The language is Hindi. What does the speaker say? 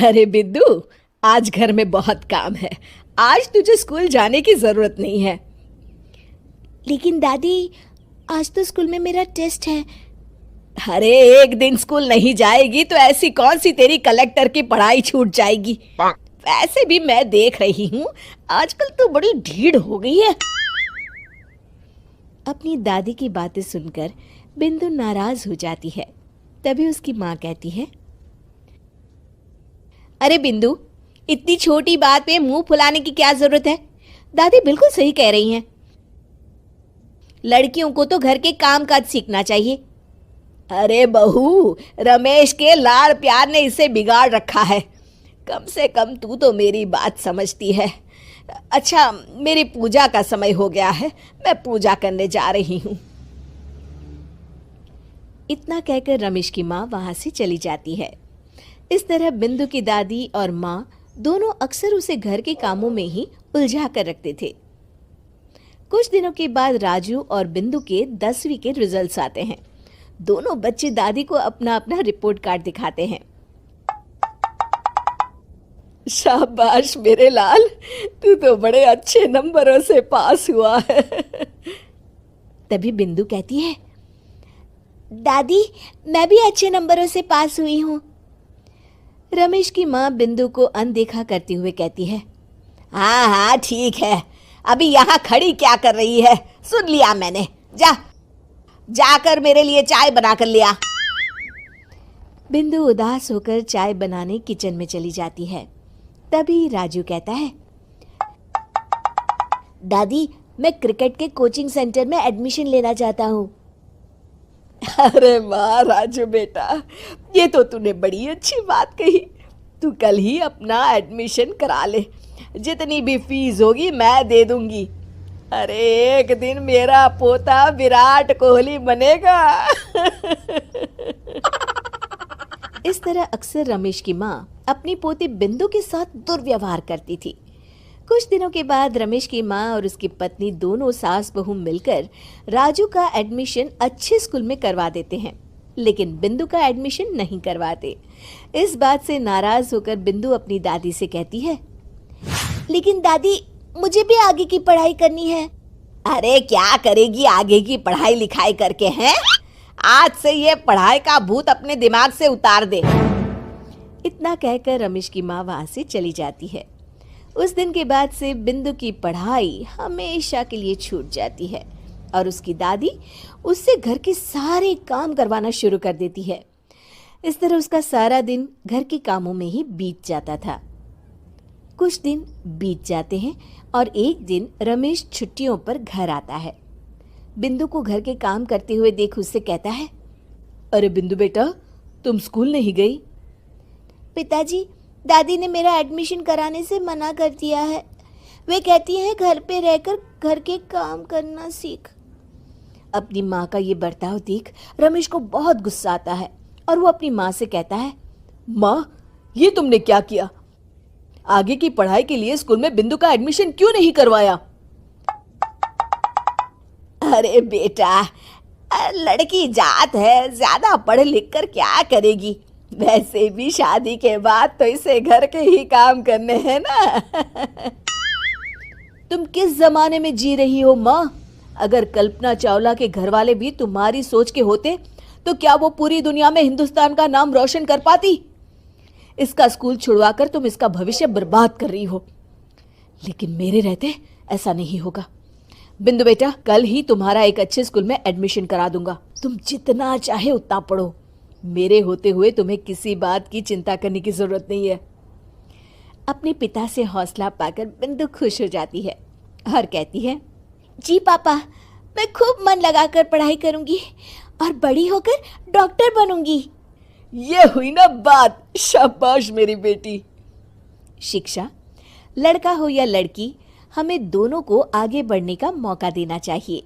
अरे बिद्दू, आज घर में बहुत काम है। आज तुझे स्कूल जाने की जरूरत नहीं है। लेकिन दादी, आज तो स्कूल में मेरा टेस्ट है। अरे एक दिन स्कूल नहीं जाएगी तो ऐसी कौन सी तेरी कलेक्टर की पढ़ाई छूट जाएगी। वैसे भी मैं देख रही हूँ आजकल तो बड़ी ढीठ हो गई है। अपनी दादी की बातें सुनकर बिंदु नाराज हो जाती है। तभी उसकी माँ कहती है, अरे बिंदु, इतनी छोटी बात पे मुंह फुलाने की क्या जरूरत है। दादी बिल्कुल सही कह रही हैं। लड़कियों को तो घर के काम काज सीखना चाहिए। अरे बहू, रमेश के लाड़ प्यार ने इसे बिगाड़ रखा है। कम से कम तू तो मेरी बात समझती है। अच्छा, मेरी पूजा का समय हो गया है, मैं पूजा करने जा रही हूँ। इतना कहकर रमेश की माँ वहां से चली जाती है। इस तरह बिंदु की दादी और माँ दोनों अक्सर उसे घर के कामों में ही उलझा कर रखते थे। कुछ दिनों के बाद राजू और बिंदु के 10वीं के रिजल्ट्स आते हैं। दोनों बच्चे दादी को अपना अपना रिपोर्ट कार्ड दिखाते हैं। शाबाश मेरे लाल, तू तो बड़े अच्छे नंबरों से पास हुआ है। तभी बिंदु कहती है, दादी मैं भी अच्छे नंबरों से पास हुई हूँ। रमेश की माँ बिंदु को अनदेखा करते हुए कहती है, हाँ हाँ ठीक है, अभी यहाँ खड़ी क्या कर रही है, सुन लिया मैंने। जाकर मेरे लिए चाय बना कर लिया। बिंदु उदास होकर चाय बनाने किचन में चली जाती है। तभी राजू कहता है, दादी मैं क्रिकेट के कोचिंग सेंटर में एडमिशन लेना चाहता हूँ। अरे वाह राजू बेटा, ये तो तूने बड़ी अच्छी बात कही। तू कल ही अपना एडमिशन करा ले, जितनी भी फीस होगी मैं दे दूंगी। अरे एक दिन मेरा पोता विराट कोहली बनेगा। इस तरह अक्सर रमेश की माँ अपनी पोती बिंदु के साथ दुर्व्यवहार करती थी। कुछ दिनों के बाद रमेश की माँ और उसकी पत्नी दोनों सास बहू मिलकर राजू का एडमिशन अच्छे स्कूल में करवा देते हैं, लेकिन बिंदु का एडमिशन नहीं करवाते। इस बात से नाराज होकर बिंदु अपनी दादी से कहती है, लेकिन दादी मुझे भी आगे की पढ़ाई करनी है। अरे क्या करेगी आगे की पढ़ाई लिखाई करके हैं? आज से ये पढ़ाई का भूत अपने दिमाग से उतार दे। इतना कहकर रमेश की माँ वहां से चली जाती है। उस दिन के बाद से बिंदु की पढ़ाई हमेशा के लिए छूट जाती है और उसकी दादी उससे घर के सारे काम करवाना शुरू कर देती है। इस तरह उसका सारा दिन घर के कामों में ही बीत जाता था। कुछ दिन बीत जाते हैं और एक दिन रमेश छुट्टियों पर घर आता है। बिंदु को घर के काम करते हुए देख उससे कहता है, अरे बिंदु बेटा, तुम स्कूल नहीं गई? पिताजी, दादी ने मेरा एडमिशन कराने से मना कर दिया है। वे कहती हैं घर पे रहकर घर के काम करना सीख। अपनी माँ का ये बर्ताव देख रमेश को बहुत गुस्सा आता है और वो अपनी माँ से कहता है, माँ ये तुमने क्या किया? आगे की पढ़ाई के लिए स्कूल में बिंदु का एडमिशन क्यों नहीं करवाया? अरे बेटा, लड़की जात है, ज्यादा पढ़ लिख कर क्या करेगी? वैसे भी शादी के बाद तो इसे घर के ही काम करने हैं ना। तुम किस जमाने में जी रही हो माँ? अगर कल्पना चावला के घर वाले भी तुम्हारी सोच के होते तो क्या वो पूरी दुनिया में हिंदुस्तान का नाम रोशन कर पाती? इसका स्कूल छुड़वाकर तुम इसका भविष्य बर्बाद कर रही हो, लेकिन मेरे रहते ऐसा नहीं होगा। बिंदु बेटा, कल ही तुम्हारा एक अच्छे स्कूल में एडमिशन करा दूंगा। तुम जितना चाहे उतना पढ़ो, मेरे होते हुए तुम्हें किसी बात की चिंता करने की जरूरत नहीं है। अपने पिता से हौसला पाकर बिंदु खुश हो जाती है और कहती है, जी पापा, मैं खूब मन लगाकर पढ़ाई करूंगी और बड़ी होकर डॉक्टर बनूंगी। ये हुई ना बात, शाबाश मेरी बेटी। शिक्षा, लड़का हो या लड़की, हमें दोनों को आगे बढ़ने का मौका देना चाहिए।